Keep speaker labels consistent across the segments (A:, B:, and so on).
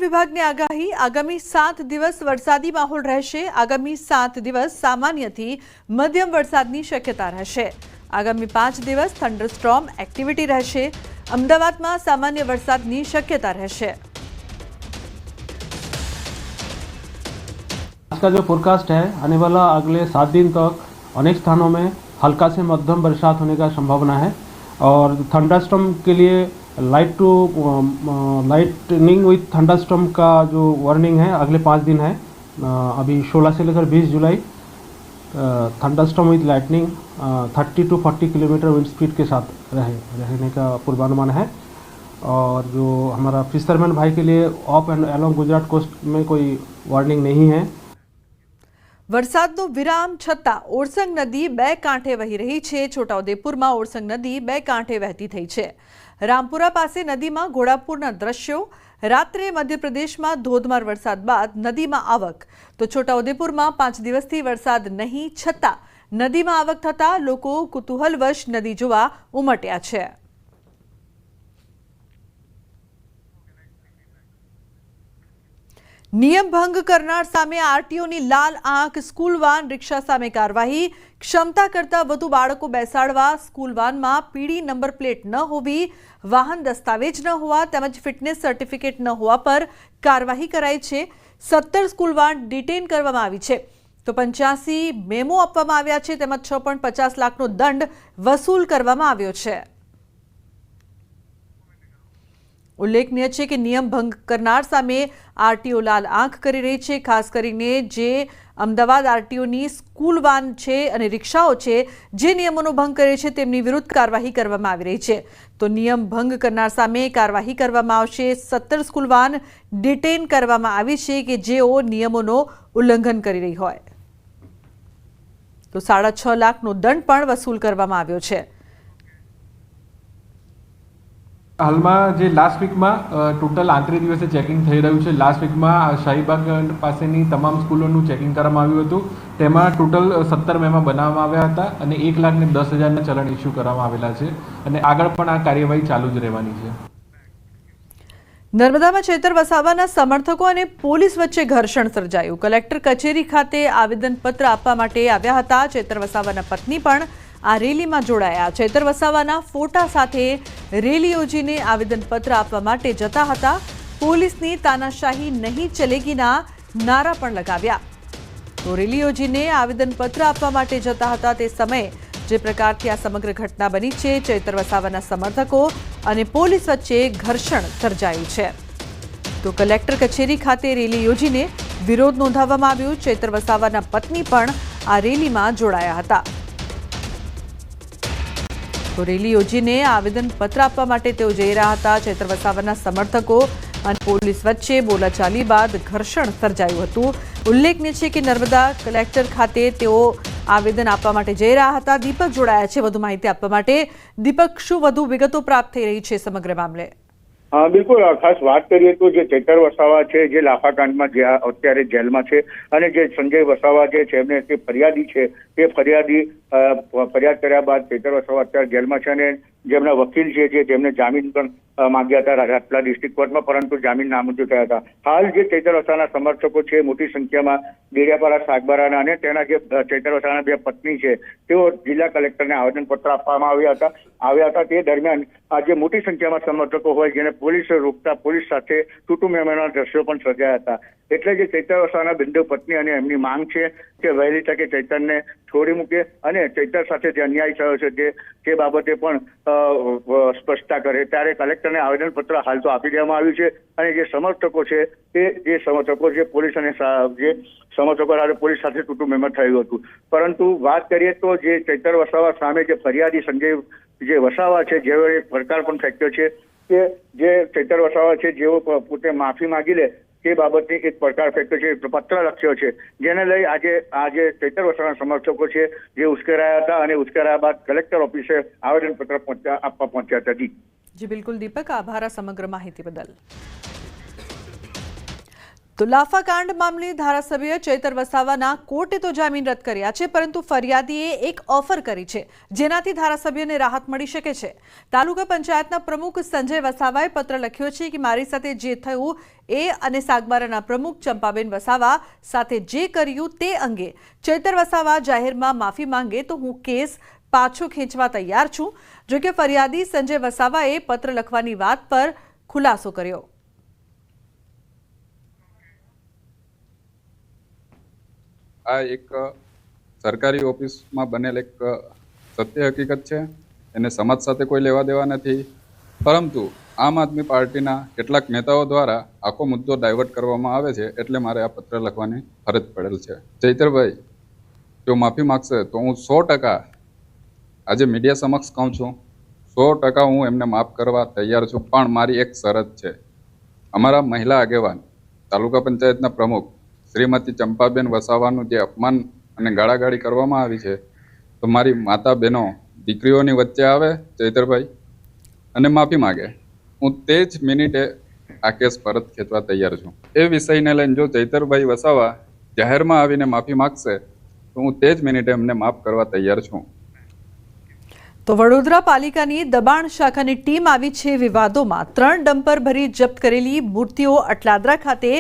A: વિભાગની આગાહી આગામી 7 દિવસ વરસાદી માહોલ રહેશે। આગામી 7 દિવસ સામાન્યથી મધ્યમ વરસાદની શક્યતા રહેશે। આગામી 5 દિવસ થંડરસ્ટોર્મ એક્ટિવિટી રહેશે। અમદાવાદમાં સામાન્ય વરસાદની શક્યતા રહેશે।
B: आज का जो फोरकास्ट है आने वाला अगले 7 दिन तक अनेक स्थानों में हल्का से मध्यम बरसात होने का संभावना है और थंडरस्टॉर्म के लिए लाइटनिंग विथ थंडरस्टॉर्म का जो वार्निंग है अगले 5 दिन है। अभी 16 से लेकर 20 जुलाई thunderstorm with lightning 30 to 40 kilometre wind speed के साथ रहने का पूर्वानुमान है। और जो हमारा फिशरमैन भाई के लिए off and along Gujarat coast में कोई वार्निंग नहीं है।
A: વરસાદનો વિરામ છતાં ઓરસંગ નદી બે કાંઠે વહી રહી છે। છોટાઉદેપુરમાં ઓરસંગ નદી બે કાંઠે વહેતી થઈ છે। રામપુરા પાસે નદીમાં ઘોડાપુરના દ્રશ્યો। રાત્રે મધ્યપ્રદેશમાં ધોધમાર વરસાદ બાદ નદીમાં આવક, તો છોટાઉદેપુરમાં 5 દિવસથી વરસાદ નહીં છતાં નદીમાં આવક થતા લોકો કુતૂહલવશ નદી જોવા ઉમટ્યા છે। नियम भंग करनार सामे आरटीओनी लाल आंख। स्कूल वान रिक्शा सामे कार्यवाही। क्षमता करता वधु बाळको बेसाडवा। स्कूल वान में पीडी नंबर प्लेट न होवी, वाहन दस्तावेज न होवा तेमज फिटनेस सर्टिफिकेट न होवा पर कार्यवाही कराई छे। 17 स्कूल वान डिटेन करवामां आवी छे, तो 85 मेमो आपवामां आव्या छे तेमज 6.50 लाखनो दंड वसूल करवामां आव्यो छे। उल्लेखनीय है कि नियम भंग करनार सामे आरटीओ लाल आंख करी रही है। खास करीने जे अमदावाद आरटीओनी स्कूल वान छे अने रिक्षाओ छे जे नियमोनो भंग करे छे तेमनी विरुद्ध कार्यवाही करवामां आवी रही छे। तो नियम भंग करनार सामे कार्यवाही करवामां आवशे। 17 स्कूल वान डिटेन करवामां आवी छे के जेओ नियमोनो उल्लंघन करी रही होय। तो 6.5 लाखनो दंड पण वसूल करवामां आव्यो छे।
C: हाल में जो लास्ट वीक में टोटल 38 दिवसे चेकिंग थई रह्युं छे। लास्ट वीक में शाहीबाग पासेनी तमाम स्कूलोनुं चेकिंग करवामां आव्युं हतुं। तेमां टोटल 17 मेमो बनाववामां आव्या हता अने 1,10,000 ना चलन इश्यू करवामां आवेला छे अने आगळ पण आ कार्यवाही चालू ज रहेवानी छे।
A: नर्मदामां चैतर वसावाना समर्थको अने पोलीस वच्चे घर्षण सर्जायुं। कलेक्टर कचेरी खाते आवेदनपत्र आपवा माटे आव्या हता। चैतर वसावाना पत्नी पण आ रेलीमां जोड़ाया। चैतर वसावाना फोटा साथे रेली योजीने आवेदनपत्र आपवा माटे जता हता। पोलीसनी तानाशाही नहीं चलेगीना नारा पण लगाव्या। तो रेली योजीने आवेदनपत्र आपवा माटे जता हता ते समय जे प्रकारथी आ समग्र घटना बनी छे। चैतर वसावाना समर्थको अने पोलीस वच्चे घर्षण सर्जायुं छे। तो कलेक्टर कचेरी खाते रेली योजीने विरोध नोंधाववामां आव्यो। चैतर वसावाना पत्नी पण आ रेलीमां जोड़ाया हता। तो रेली योजीने आवेदनपत्र आपवा माटे तेओ जई रह्या हता। चैतर वसावाना समर्थको अने पोलीस वच्चे बोलाचाली बाद घर्षण सर्जायुं हतुं। उल्लेखनीय छे कि नर्मदा कलेक्टर खाते तेओ आवेदन आपवा माटे जई रह्या हता। दीपक जोड़ाया छे વધુ માહિતી આપવા માટે। દીપક, શું વધુ વિગતો પ્રાપ્ત થઈ રહી છે સમગ્ર મામલે?
D: બિલકુલ, ખાસ વાત કરીએ તો જે ચૈતર વસાવા છે જે લાફાકાંડમાં જે અત્યારે જેલમાં છે અને જે સંજય વસાવા જે છે એમને જે ફરિયાદી છે તે ફરિયાદ કર્યા બાદ ચૈતર વસાવા અત્યારે જેલમાં છે અને જેમના વકીલ છે જે જેમને જામીન પણ માંગ્યા હતા રાજપીપળા ડિસ્ટ્રિક્ટ કોર્ટમાં, પરંતુ જામીન નામંજૂર થયા હતા। હાલ જે ચૈતર વસાવાના સમર્થકો છે મોટી સંખ્યામાં ડેડિયાપાડા, સાગબારાના અને તેના જે ચૈતર વસાવાના બે પત્ની છે તેઓ જિલ્લા કલેક્ટરને આવેદનપત્ર આપવામાં આવ્યા હતા। તે દરમિયાન આજે મોટી સંખ્યામાં સમર્થકો હોય જેને પોલીસે રોકતા પોલીસ સાથે તૂટુ મેમોના દ્રશ્યો પણ સર્જાયા હતા। એટલે જે ચૈતર વસાવાના બંને પત્ની અને એમની માંગ છે કે વહેલી તકે ચૈતરને છોડી મૂકે અને ચૈતર સાથે જે અન્યાય થયો છે તે બાબતે પણ સ્પષ્ટતા કરે। ત્યારે કલેક્ટરને આવેદનપત્ર હાલ તો આપી દેવામાં આવ્યું છે અને જે સમર્થકો છે તે જે સમર્થકો જે પોલીસ અને જે સમર્થકો સાથે પોલીસ સાથે તૂટુ મેમો થયું હતું। પરંતુ વાત કરીએ તો જે ચૈતર વસાવા સામે જે ફરિયાદી સંજય જે વસાવા છે જેઓ એક પડકાર પણ ફેંક્યો છે કે જે ચૈતર વસાવા છે જેઓ પોતે માફી માંગી લે તે બાબતે એક પડકાર ફેંક્યો છે, પત્ર લખ્યો છે, જેને લઈ આજે ચૈતર વસાવાના સમર્થકો છે જે ઉશ્કેરાયા હતા અને ઉશ્કેરાયા બાદ કલેક્ટર ઓફિસે આવેદનપત્ર આપવા પહોંચ્યા હતા।
A: जी बिल्कुल दीपक, आभार समग्र माहिती बदल। તો લાફાકાંડ મામલે ધારાસભ્ય ચૈતર વસાવાના કોર્ટે તો જામીન રદ કર્યા છે, પરંતુ ફરિયાદીએ એક ઓફર કરી છે જેનાથી ધારાસભ્યને રાહત મળી શકે છે. તાલુકા પંચાયતના પ્રમુખ સંજય વસાવાએ પત્ર લખ્યો છે કે મારી સાથે જે થયું એ અને સાગબારાના પ્રમુખ ચંપાબેન વસાવા સાથે જે કર્યું તે અંગે ચૈતર વસાવા જાહેરમાં માફી માંગે તો હું કેસ પાછો ખેંચવા તૈયાર છું. જો કે ફરિયાદી સંજય વસાવાએ પત્ર લખવાની વાત પર ખુલાસો કર્યો.
E: આ એક સરકારી ઓફિસમાં બનેલ એક સત્ય હકીકત છે. એને સમાજ સાથે કોઈ લેવા દેવા નથી, પરંતુ આમ આદમી પાર્ટીના કેટલાક નેતાઓ દ્વારા આખો મુદ્દો ડાયવર્ટ કરવામાં આવે છે, એટલે મારે આ પત્ર લખવાની ફરજ પડેલ છે. ચૈતરભાઈ જો માફી માગશે તો હું 100% આજે મીડિયા સમક્ષ કહું છું, 100% હું એમને માફ કરવા તૈયાર છું. પણ મારી એક શરત છે. અમારા મહિલા આગેવાન તાલુકા પંચાયતના પ્રમુખ શ્રીમતી ચંપાબેન વસાવાનું જે અપમાન અને ગાળાગાળી કરવામાં આવી છે, તો મારી માતા બહેનો દીકરીઓની વચ્ચે આવે ચૈતરભાઈ અને માફી માગે, હું તે જ મિનિટે આ કેસ પરત ખેંચવા તૈયાર છું. એ વિષયને લઈને જો ચૈતરભાઈ વસાવા જાહેરમાં આવીને માફી માગશે તો હું તે જ મિનિટે એમને માફ કરવા તૈયાર છું.
A: તો વડોદરા પાલિકાની દબાણ શાખાની ટીમ આવી છે વિવાદોમાં. 3 ડમ્પર ભરી જપ્ત કરેલી મૂર્તિઓ અટલાદરા ખાતે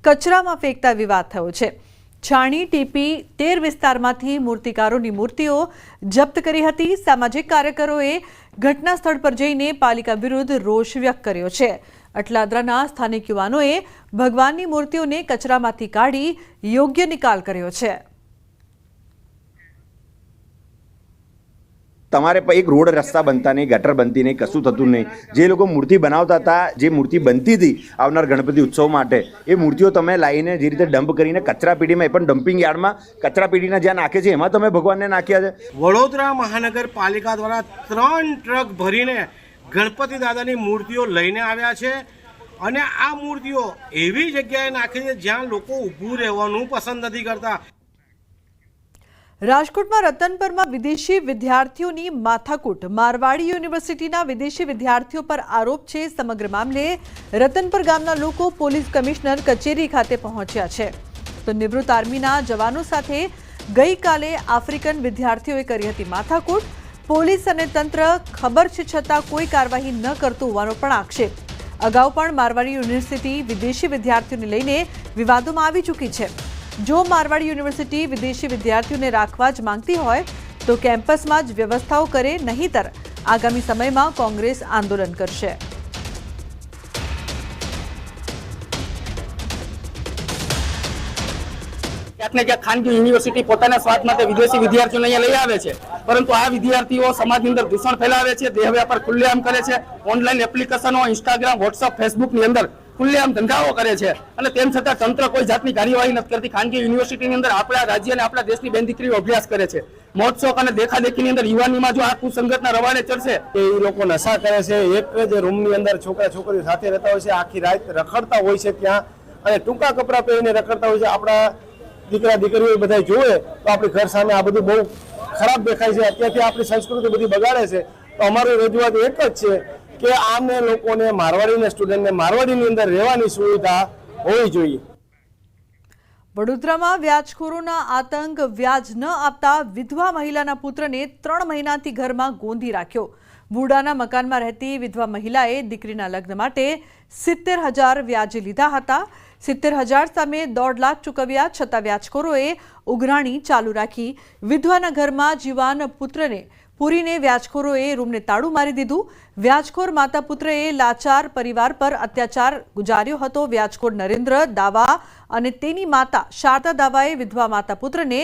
A: કચરામાં ફેંકતા વિવાદ થયો છે. છાણી ટીપી 13 વિસ્તારમાંથી મૂર્તિકારોની મૂર્તિઓ જપ્ત કરી હતી. સામાજિક કાર્યકરોએ ઘટના સ્થળ પર જઈને પાલિકા વિરુદ્ધ રોષ વ્યક્ત કર્યો છે. અટલાદરાના સ્થાનિક યુવાનોએ ભગવાનની મૂર્તિઓને કચરામાંથી કાઢી યોગ્ય નિકાલ કર્યો છે.
F: તમારે એક રોડ રસ્તા બનતા નહીં, ગટર બનતી નહીં, કશું થતું નહીં. જે લોકો મૂર્તિ બનાવતા હતા, જે મૂર્તિ બનતી હતી આવનાર ગણપતિ ઉત્સવ માટે, એ મૂર્તિઓ તમે લાવીને જે રીતે ડમ્પ કરીને કચરાપેટીમાં, એ પણ ડમ્પિંગ યાર્ડમાં કચરાપેટીના જ્યાં નાખે છે એમાં તમે ભગવાનને નાખ્યા છે.
G: વડોદરા મહાનગરપાલિકા દ્વારા 3 ટ્રક ભરીને ગણપતિ દાદાની મૂર્તિઓ લઈને આવ્યા છે અને આ મૂર્તિઓ એવી જગ્યાએ નાખી છે જ્યાં લોકો ઊભું રહેવાનું પસંદ નથી કરતા.
A: રાજકોટમાં રતનપરમાં વિદેશી વિદ્યાર્થીઓની માથાકૂટ. મારવાડી યુનિવર્સિટીના વિદેશી વિદ્યાર્થીઓ પર આરોપ છે. સમગ્ર મામલે રતનપર ગામના લોકો પોલીસ કમિશનર કચેરી ખાતે પહોંચ્યા છે. તો નિવૃત્ત આર્મીના જવાનો સાથે ગઈકાલે આફ્રિકન વિદ્યાર્થીઓએ કરી હતી માથાકૂટ. પોલીસ અને તંત્ર ખબર છે છતાં કોઈ કાર્યવાહી ન કરતું હોવાનો પણ આક્ષેપ. અગાઉ પણ મારવાડી યુનિવર્સિટી વિદેશી વિદ્યાર્થીઓને લઈને વિવાદોમાં આવી ચૂકી છે. જો મારવાડી યુનિવર્સિટી વિદેશી વિદ્યાર્થીઓને રાખવા જ માંગતી હોય તો કેમ્પસમાં જ વ્યવસ્થાઓ કરે, નહીંતર આગામી સમયમાં કોંગ્રેસ આંદોલન કરશે.
H: ક્યાંક ને ક્યાંક ખાનગી યુનિવર્સિટી પોતાના સ્વાર્થ માટે વિદેશી વિદ્યાર્થીઓને અહીંયા લઈ આવે છે, પરંતુ આ વિદ્યાર્થીઓ સમાજની અંદર દૂષણ ફેલાવે છે, દેહ વ્યાપાર ખુલ્લેઆમ કરે છે, ઓનલાઈન એપ્લિકેશનો ઇન્સ્ટાગ્રામ, વોટ્સઅપ, ફેસબુકની અંદર ખુલ્લેઆમ ધંધાઓ કરે છે અને તેમ છતાં તંત્ર કોઈ જાતની કાર્યવાહી નથી કરતી. ખાનગી યુનિવર્સિટીની અંદર આપણા રાજ્ય અને આપણા દેશની બેન દીકરીઓ અભ્યાસ કરે છે. મહોત્સવ અને દેખાદેખીની અંદર યુવાનીમાં જો આ કુસંગતના રવાડે ચડશે,
G: એ લોકો નશા કરે છે, એક જ રૂમની અંદર છોકરા છોકરીઓ સાથે રહેતા હોય છે, આખી રાત રખડતા હોય છે ત્યાં, અને ટૂંકા કપડાં પહેરીને રખડતા હોય છે. આપણા દીકરા દીકરીઓ બધા જોવે તો આપણી ઘર સામે આ બધું બહુ ખરાબ દેખાય છે. અત્યારથી આપણી સંસ્કૃતિ બધી બગાડે છે. તો અમારી રજૂઆત એક જ છે કે આમને લોકોને, મારવાડીના સ્ટુડન્ટને મારવાડીની અંદર રહેવાની સુવિધા હોવી જોઈએ.
A: વડોદરામાં વ્યાજખોરોના આતંક. વ્યાજ ન આપતા વિધવા મહિલાના પુત્રને 3 મહિનાથી ઘરમાં ગોંધી રાખ્યો. બુડાના મકાનમાં રહેતી વિધવા મહિલાએ દીકરીના લગ્ન માટે 70,000 વ્યાજે લીધા હતા. 70,000 સામે 1.5 લાખ ચૂકવ્યા છતાં વ્યાજખોરોએ ઉઘરાણી ચાલુ રાખી. વિધવાના ઘરમાં જીવાન પુત્રને પૂરીને વ્યાજખોરોએ રૂમને તાળું મારી દીધું. વ્યાજખોર માતા પુત્રએ લાચાર પરિવાર પર અત્યાચાર ગુજાર્યો હતો. વ્યાજખોર નરેન્દ્ર દાવા અને તેની માતા શારદા દાવાએ વિધવા માતા પુત્રને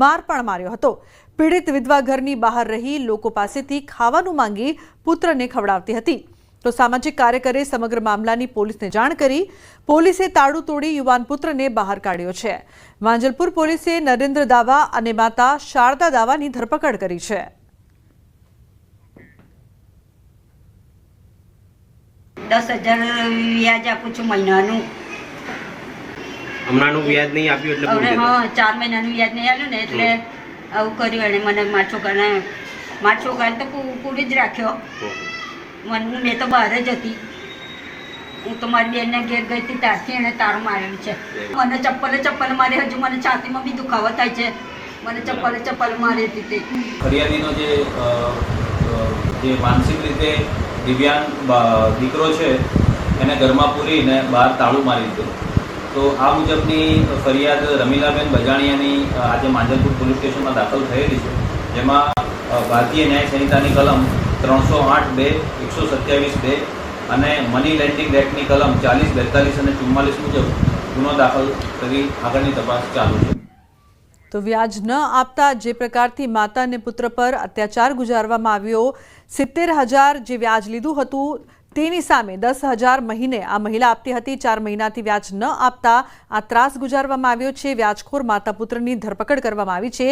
A: માર પણ માર્યો હતો. પીડિત વિધવા ઘરની બહાર રહી લોકો પાસેથી ખાવાનું માંગી પુત્રને ખવડાવતી હતી. તો સામાજિક કાર્યકરે સમગ્ર મામલાની પોલીસને જાણ કરી. પોલીસે તાળું તોડી યુવાન પુત્રને બહાર કાઢ્યો છે. માંજલપુર પોલીસે નરેન્દ્ર દાવા અને માતા શારદા દાવાની ધરપકડ કરી છે.
I: $10,000 વ્યાજ આપું છું મહિનાનું.
J: હમણાંનું વ્યાજ નહીં આપ્યું એટલે
I: હવે 4 મહિનાનું વ્યાજ નહીં આવ્યું ને એટલે આવું કર્યું. અને મને મારા છોકરાને તો પૂરી જ રાખ્યો. મેં તો બહાર જ હતી. હું તો મારી બેનને ઘેર ગઈ હતી ત્યારથી એણે તાર મારેલું છે. મને ચપ્પલ મારે, હજુ મને છાતીમાં બી દુખાવો થાય છે. મને ચપ્પલ મારી હતી તે.
J: ફરિયાદીનો જે માનસિક રીતે દિવ્યાંગ દીકરો છે એને ઘરમાં પૂરીને બહાર તાળું મારી દીધું. તો આ મુજબની ફરિયાદ રમીલાબેન બજાણિયાની આજે માંજલપુર પોલીસ સ્ટેશનમાં દાખલ થયેલી છે, જેમાં ભારતીય ન્યાય સંહિતાની કલમ 308(2), 127(2) અને મની લેન્ડિંગ એક્ટની કલમ 40, 42 અને 44 મુજબ ગુનો દાખલ કરી આગળની તપાસ ચાલુ છે.
A: તો વ્યાજ ન આપતા જે પ્રકારથી માતા અને પુત્ર પર અત્યાચાર ગુજારવામાં આવ્યો, 70,000 જે વ્યાજ લીધું હતું તેની સામે 10,000 મહિને આ મહિલા આપતી હતી. 4 મહિનાથી વ્યાજ ન આપતા આ ત્રાસ ગુજારવામાં આવ્યો છે. વ્યાજખોર માતા પુત્રની ધરપકડ કરવામાં આવી છે.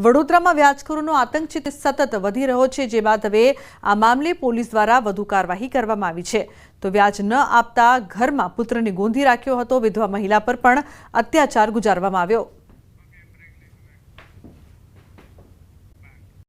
A: વડોદરામાં વ્યાજખોરોનો આતંક છે તે સતત વધી રહ્યો છે, જે બાદ હવે આ મામલે પોલીસ દ્વારા વધુ કાર્યવાહી કરવામાં આવી છે. તો વ્યાજ ન આપતા ઘરમાં પુત્રને ગોંધી રાખ્યો હતો. વિધવા મહિલા પર પણ અત્યાચાર ગુજારવામાં આવ્યો.